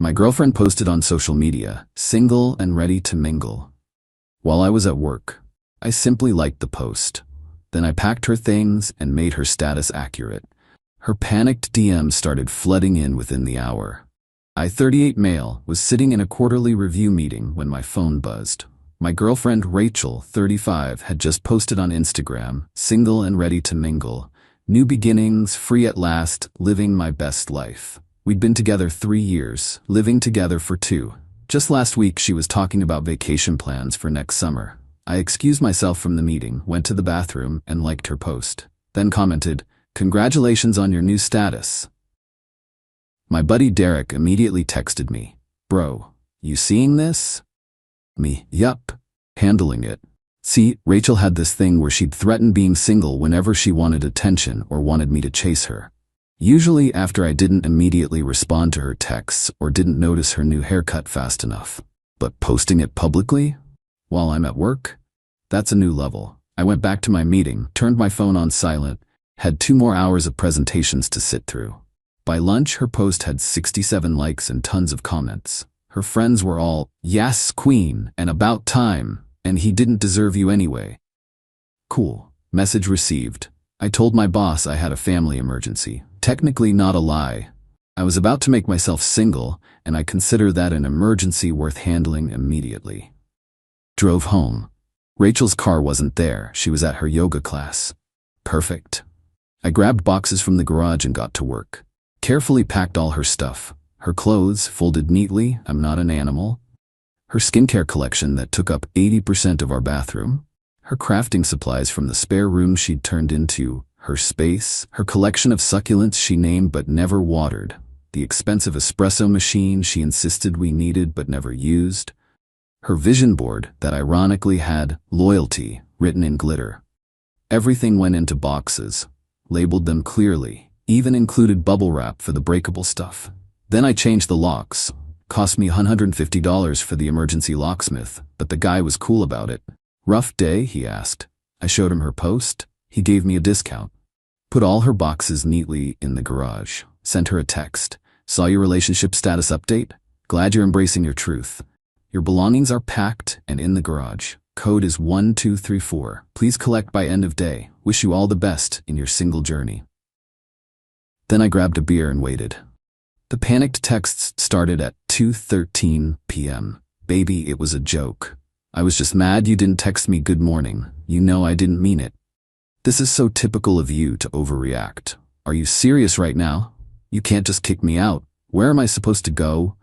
My girlfriend posted on social media, single and ready to mingle. While I was at work, I simply liked the post. Then I packed her things and made her status accurate. Her panicked DMs started flooding in within the hour. I, 38 male, was sitting in a quarterly review meeting when my phone buzzed. My girlfriend Rachel, 35, had just posted on Instagram, single and ready to mingle. New beginnings, free at last, living my best life. We'd been together 3 years, living together for 2. Just last week she was talking about vacation plans for next summer. I excused myself from the meeting, went to the bathroom, and liked her post. Then commented, "Congratulations on your new status." My buddy Derek immediately texted me, "Bro, you seeing this?" Me, "Yup." Handling it. See, Rachel had this thing where she'd threaten being single whenever she wanted attention or wanted me to chase her. Usually after I didn't immediately respond to her texts or didn't notice her new haircut fast enough. But posting it publicly? While I'm at work? That's a new level. I went back to my meeting, turned my phone on silent, had 2 more hours of presentations to sit through. By lunch, her post had 67 likes and tons of comments. Her friends were all, "Yes, queen," and "About time," and "He didn't deserve you anyway." Cool. Message received. I told my boss I had a family emergency. Technically not a lie. I was about to make myself single, and I consider that an emergency worth handling immediately. Drove home. Rachel's car wasn't there. She was at her yoga class. Perfect. I grabbed boxes from the garage and got to work. Carefully packed all her stuff. Her clothes folded neatly, I'm not an animal. Her skincare collection that took up 80% of our bathroom. Her crafting supplies from the spare room she'd turned into her space. Her collection of succulents she named but never watered. The expensive espresso machine she insisted we needed but never used. Her vision board that ironically had "loyalty" written in glitter. Everything went into boxes, labeled them clearly, even included bubble wrap for the breakable stuff. Then I changed the locks. Cost me $150 for the emergency locksmith, but the guy was cool about it. "Rough day?" he asked. I showed him her post. He gave me a discount. Put all her boxes neatly in the garage. Sent her a text. "Saw your relationship status update? Glad you're embracing your truth. Your belongings are packed and in the garage. Code is 1234. Please collect by end of day. Wish you all the best in your single journey." Then I grabbed a beer and waited. The panicked texts started at 2:13 p.m. "Baby, it was a joke. I was just mad you didn't text me good morning. You know I didn't mean it. This is so typical of you to overreact. Are you serious right now? You can't just kick me out. Where am I supposed to go?"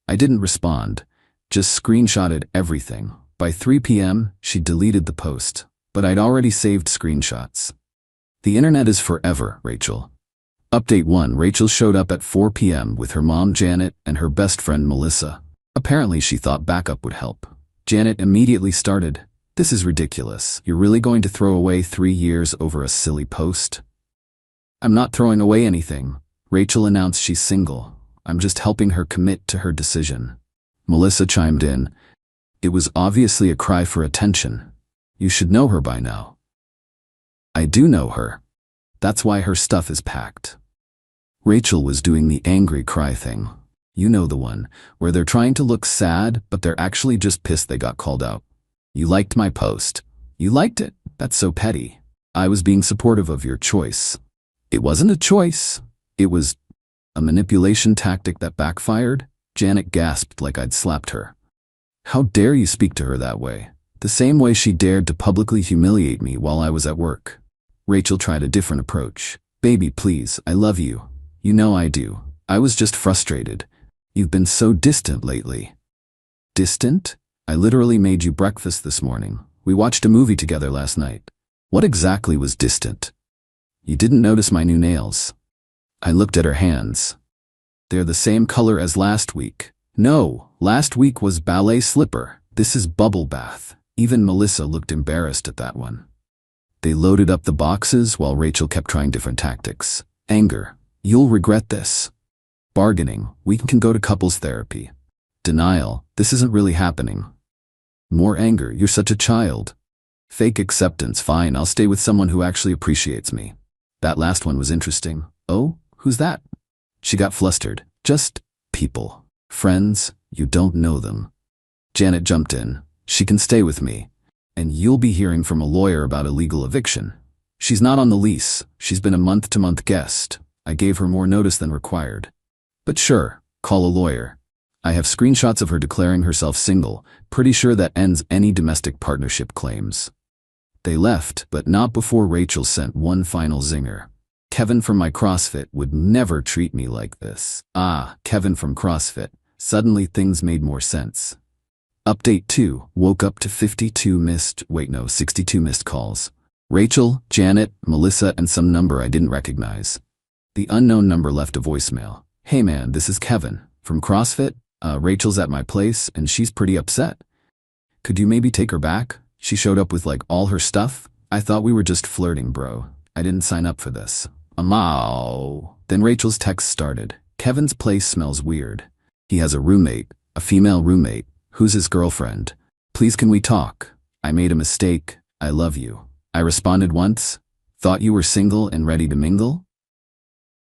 I didn't respond, just screenshotted everything. By 3 p.m., she deleted the post, but I'd already saved screenshots. The internet is forever, Rachel. Update 1. Rachel showed up at 4 p.m. with her mom Janet and her best friend Melissa. Apparently she thought backup would help. Janet immediately started, "This is ridiculous. You're really going to throw away 3 years over a silly post?" "I'm not throwing away anything." Rachel announced she's single. "I'm just helping her commit to her decision." Melissa chimed in, "It was obviously a cry for attention. You should know her by now." "I do know her. That's why her stuff is packed." Rachel was doing the angry cry thing. You know the one, where they're trying to look sad, but they're actually just pissed they got called out. "You liked my post." "You liked it? That's so petty. I was being supportive of your choice." "It wasn't a choice. It was a manipulation tactic that backfired." Janet gasped like I'd slapped her. "How dare you speak to her that way? The same way she dared to publicly humiliate me while I was at work." Rachel tried a different approach. "Baby, please, I love you. You know I do. I was just frustrated. You've been so distant lately." "Distant? I literally made you breakfast this morning. We watched a movie together last night. What exactly was distant?" "You didn't notice my new nails." I looked at her hands. "They're the same color as last week." "No, last week was ballet slipper. This is bubble bath." Even Melissa looked embarrassed at that one. They loaded up the boxes while Rachel kept trying different tactics. Anger. "You'll regret this." Bargaining. "We can go to couples therapy." Denial. "This isn't really happening." More anger. "You're such a child." Fake acceptance. "Fine, I'll stay with someone who actually appreciates me." That last one was interesting. "Oh, who's that?" She got flustered. "Just people." Friends, you don't know them. Janet jumped in. She can stay with me. And you'll be hearing from a lawyer about illegal eviction. She's not on the lease. She's been a month-to-month guest. I gave her more notice than required. But sure, call a lawyer. I have screenshots of her declaring herself single. Pretty sure that ends any domestic partnership claims. They left, but not before Rachel sent one final zinger. Kevin from my CrossFit would never treat me like this. Ah, Kevin from CrossFit. Suddenly things made more sense. Update 2. Woke up to 62 missed calls. Rachel, Janet, Melissa, and some number I didn't recognize. The unknown number left a voicemail. Hey man, this is Kevin. From CrossFit? Rachel's at my place, and she's pretty upset. Could you maybe take her back? She showed up with like all her stuff. I thought we were just flirting, bro. I didn't sign up for this. Amao. Then Rachel's text started. Kevin's place smells weird. He has a roommate, a female roommate. Who's his girlfriend? Please can we talk? I made a mistake. I love you. I responded once. Thought you were single and ready to mingle?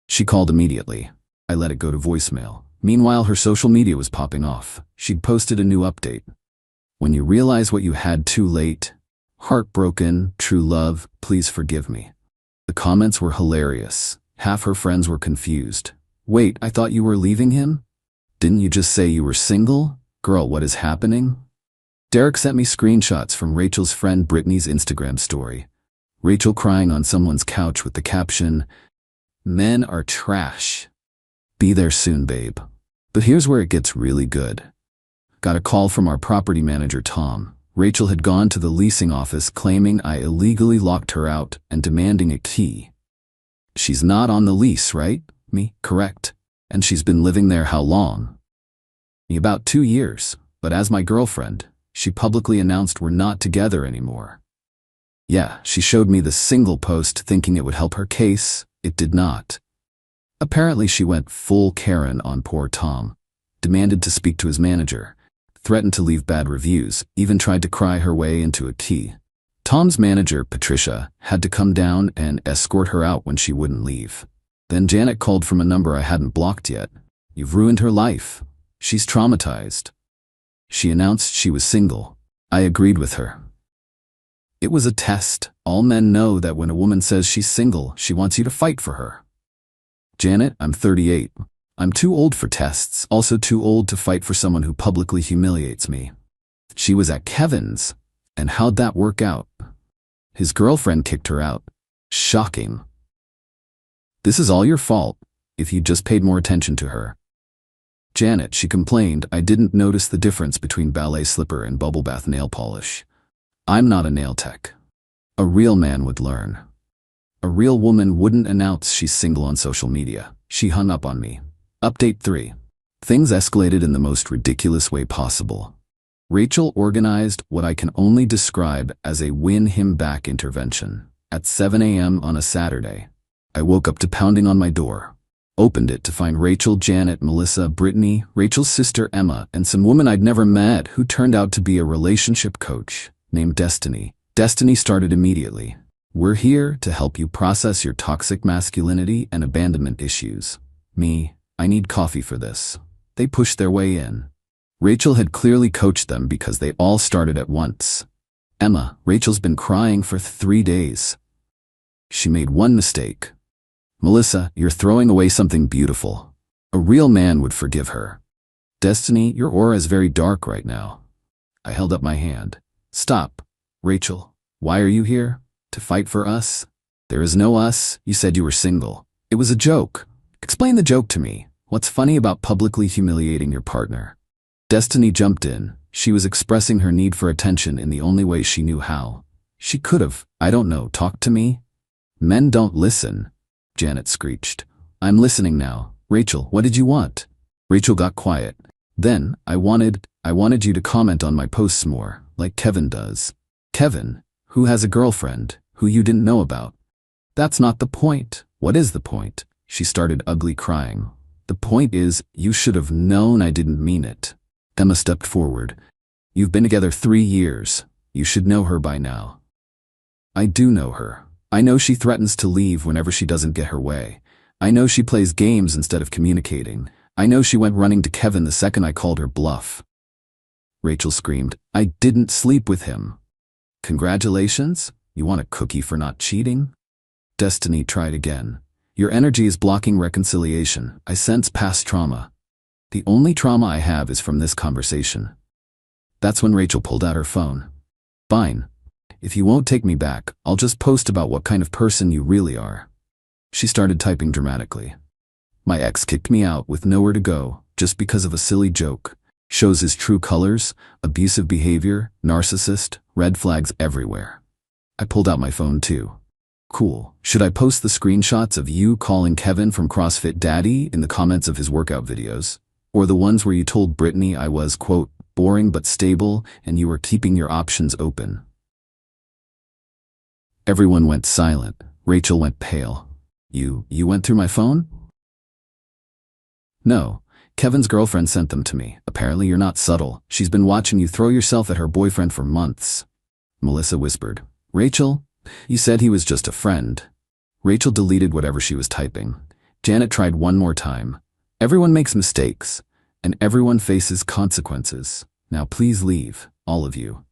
She called immediately. I let it go to voicemail. Meanwhile, her social media was popping off. She'd posted a new update. When you realize what you had too late. Heartbroken, true love, please forgive me. The comments were hilarious. Half her friends were confused. Wait, I thought you were leaving him? Didn't you just say you were single? Girl, what is happening? Derek sent me screenshots from Rachel's friend Brittany's Instagram story. Rachel crying on someone's couch with the caption, "Men are trash. Be there soon, babe." But here's where it gets really good. Got a call from our property manager, Tom. Rachel had gone to the leasing office claiming I illegally locked her out and demanding a key. She's not on the lease, right? Me, correct. And she's been living there how long? About 2 years, but as my girlfriend, she publicly announced we're not together anymore. Yeah, she showed me the single post thinking it would help her case. It did not. Apparently she went full Karen on poor Tom, demanded to speak to his manager, threatened to leave bad reviews, even tried to cry her way into a key. Tom's manager, Patricia, had to come down and escort her out when she wouldn't leave. Then Janet called from a number I hadn't blocked yet. You've ruined her life. She's traumatized. She announced she was single. I agreed with her. It was a test. All men know that when a woman says she's single, she wants you to fight for her. Janet, I'm 38. I'm too old for tests, also too old to fight for someone who publicly humiliates me. She was at Kevin's, and how'd that work out? His girlfriend kicked her out. Shocking. This is all your fault, if you just paid more attention to her. Janet, she complained, I didn't notice the difference between ballet slipper and bubble bath nail polish. I'm not a nail tech. A real man would learn. A real woman wouldn't announce she's single on social media. She hung up on me. Update 3. Things escalated in the most ridiculous way possible. Rachel organized what I can only describe as a win him back intervention. At 7 a.m. on a Saturday, I woke up to pounding on my door. Opened it to find Rachel, Janet, Melissa, Brittany, Rachel's sister Emma, and some woman I'd never met who turned out to be a relationship coach named Destiny. Destiny started immediately. We're here to help you process your toxic masculinity and abandonment issues. Me, I need coffee for this. They pushed their way in. Rachel had clearly coached them because they all started at once. Emma, Rachel's been crying for 3 days. She made one mistake. Melissa, you're throwing away something beautiful. A real man would forgive her. Destiny, your aura is very dark right now. I held up my hand. Stop. Rachel, why are you here? To fight for us? There is no us. You said you were single. It was a joke. Explain the joke to me. What's funny about publicly humiliating your partner? Destiny jumped in. She was expressing her need for attention in the only way she knew how. She could have, I don't know, talked to me. Men don't listen. Janet screeched. I'm listening now. Rachel, what did you want? Rachel got quiet. Then, I wanted you to comment on my posts more, like Kevin does. Kevin, who has a girlfriend, who you didn't know about. That's not the point. What is the point? She started ugly crying. The point is, you should have known I didn't mean it. Emma stepped forward. You've been together 3 years. You should know her by now. I do know her. I know she threatens to leave whenever she doesn't get her way. I know she plays games instead of communicating. I know she went running to Kevin the second I called her bluff. Rachel screamed, I didn't sleep with him. Congratulations? You want a cookie for not cheating? Destiny tried again. Your energy is blocking reconciliation. I sense past trauma. The only trauma I have is from this conversation. That's when Rachel pulled out her phone. Fine. If you won't take me back, I'll just post about what kind of person you really are. She started typing dramatically. My ex kicked me out with nowhere to go, just because of a silly joke. Shows his true colors, abusive behavior, narcissist, red flags everywhere. I pulled out my phone too. Cool. Should I post the screenshots of you calling Kevin from CrossFit Daddy in the comments of his workout videos? Or the ones where you told Brittany I was, quote, boring but stable and you were keeping your options open? Everyone went silent. Rachel went pale. You went through my phone? No. Kevin's girlfriend sent them to me. Apparently you're not subtle. She's been watching you throw yourself at her boyfriend for months. Melissa whispered. Rachel, you said he was just a friend. Rachel deleted whatever she was typing. Janet tried one more time. Everyone makes mistakes, and everyone faces consequences. Now please leave, all of you.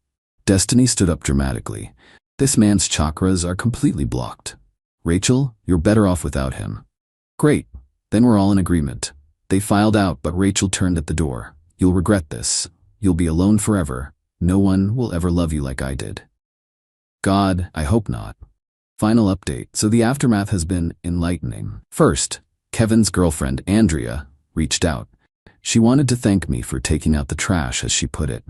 Destiny stood up dramatically. This man's chakras are completely blocked. Rachel, you're better off without him. Great, then we're all in agreement. They filed out, but Rachel turned at the door. You'll regret this. You'll be alone forever. No one will ever love you like I did. God, I hope not. Final update. So the aftermath has been enlightening. First, Kevin's girlfriend, Andrea, reached out. She wanted to thank me for taking out the trash, as she put it.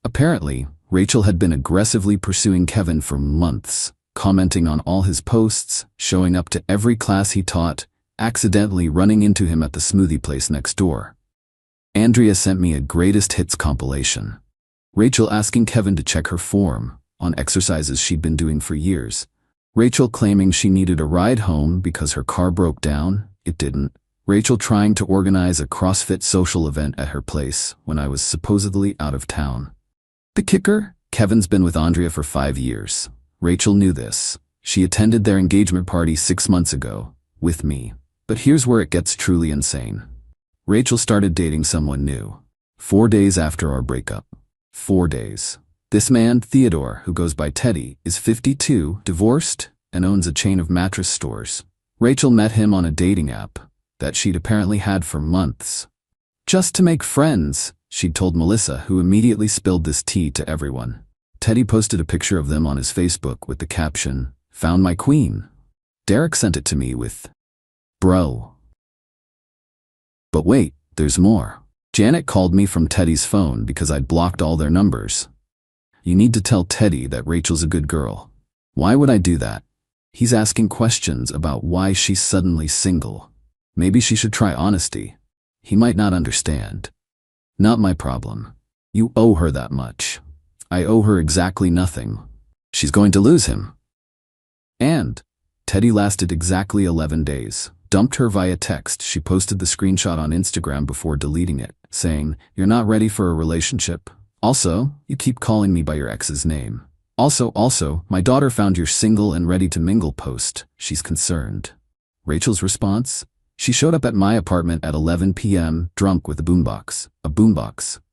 Apparently, Rachel had been aggressively pursuing Kevin for months, commenting on all his posts, showing up to every class he taught, accidentally running into him at the smoothie place next door. Andrea sent me a greatest hits compilation. Rachel asking Kevin to check her form on exercises she'd been doing for years. Rachel claiming she needed a ride home because her car broke down. It didn't. Rachel trying to organize a CrossFit social event at her place when I was supposedly out of town. The kicker? Kevin's been with Andrea for 5 years. Rachel knew this. She attended their engagement party 6 months ago, with me. But here's where it gets truly insane. Rachel started dating someone new. 4 days after our breakup. 4 days. This man, Theodore, who goes by Teddy, is 52, divorced, and owns a chain of mattress stores. Rachel met him on a dating app that she'd apparently had for months. Just to make friends, she'd told Melissa, who immediately spilled this tea to everyone. Teddy posted a picture of them on his Facebook with the caption, "Found my queen." Derek sent it to me with, "Bro." But wait, there's more. Janet called me from Teddy's phone because I'd blocked all their numbers. You need to tell Teddy that Rachel's a good girl. Why would I do that? He's asking questions about why she's suddenly single. Maybe she should try honesty. He might not understand. Not my problem. You owe her that much. I owe her exactly nothing. She's going to lose him. And Teddy lasted exactly 11 days. Dumped her via text. She posted the screenshot on Instagram before deleting it, saying, "You're not ready for a relationship. Also, you keep calling me by your ex's name. Also, my daughter found your single and ready to mingle post. She's concerned." Rachel's response? She showed up at my apartment at 11 p.m., drunk with a boombox.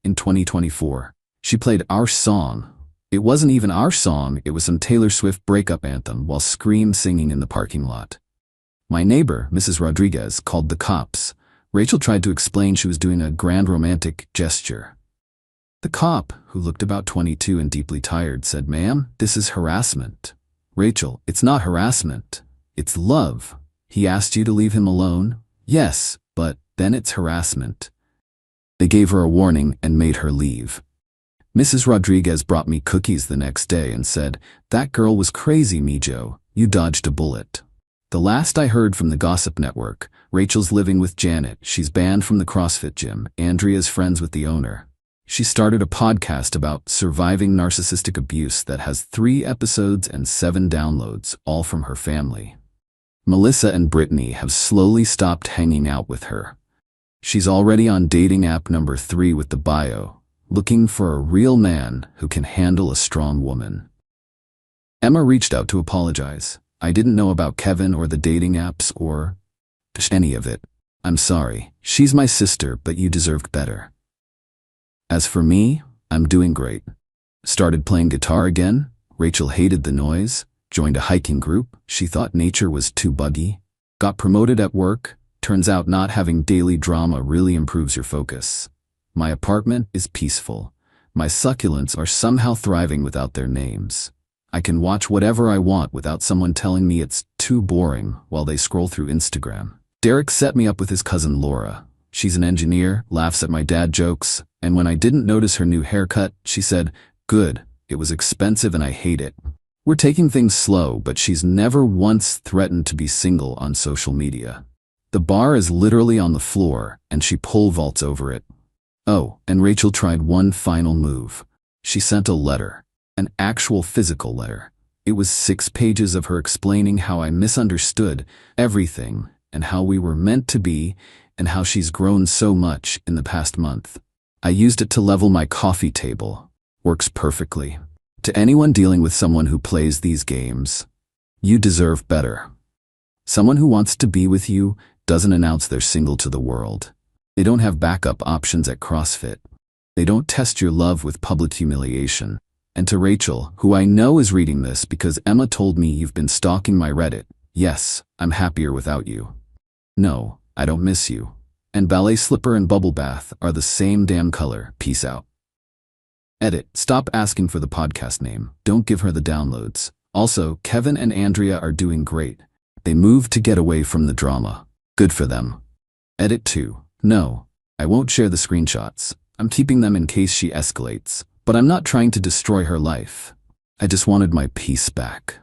In 2024. She played our song. It wasn't even our song, it was some Taylor Swift breakup anthem while scream singing in the parking lot. My neighbor, Mrs. Rodriguez, called the cops. Rachel tried to explain she was doing a grand romantic gesture. The cop, who looked about 22 and deeply tired, said, "Ma'am, this is harassment." Rachel, "It's not harassment. It's love. He asked you to leave him alone?" "Yes, but then it's harassment." They gave her a warning and made her leave. Mrs. Rodriguez brought me cookies the next day and said, "That girl was crazy, Mijo. You dodged a bullet." The last I heard from the Gossip Network, Rachel's living with Janet. She's banned from the CrossFit gym. Andrea's friends with the owner. She started a podcast about surviving narcissistic abuse that has 3 episodes and 7 downloads, all from her family. Melissa and Brittany have slowly stopped hanging out with her. She's already on dating app number 3 with the bio, looking for a real man who can handle a strong woman. Emma reached out to apologize. "I didn't know about Kevin or the dating apps or any of it. I'm sorry. She's my sister, but you deserved better. As for me, I'm doing great. Started playing guitar again. Rachel hated the noise. Joined a hiking group. She thought nature was too buggy. Got promoted at work. Turns out not having daily drama really improves your focus. My apartment is peaceful. My succulents are somehow thriving without their names. I can watch whatever I want without someone telling me it's too boring while they scroll through Instagram. Derek set me up with his cousin Laura. She's an engineer, laughs at my dad jokes, and when I didn't notice her new haircut, she said, "Good, it was expensive and I hate it." We're taking things slow, but she's never once threatened to be single on social media. The bar is literally on the floor, and she pole vaults over it. Oh, and Rachel tried one final move. She sent a letter, an actual physical letter. It was 6 pages of her explaining how I misunderstood everything and how we were meant to be and how she's grown so much in the past month. I used it to level my coffee table. Works perfectly. To anyone dealing with someone who plays these games, you deserve better. Someone who wants to be with you doesn't announce they're single to the world. They don't have backup options at CrossFit. They don't test your love with public humiliation. And to Rachel, who I know is reading this because Emma told me you've been stalking my Reddit, yes, I'm happier without you. No, I don't miss you. And ballet slipper and bubble bath are the same damn color. Peace out. Edit. Stop asking for the podcast name. Don't give her the downloads. Also, Kevin and Andrea are doing great. They moved to get away from the drama. Good for them. Edit 2. No, I won't share the screenshots. I'm keeping them in case she escalates. But I'm not trying to destroy her life. I just wanted my peace back.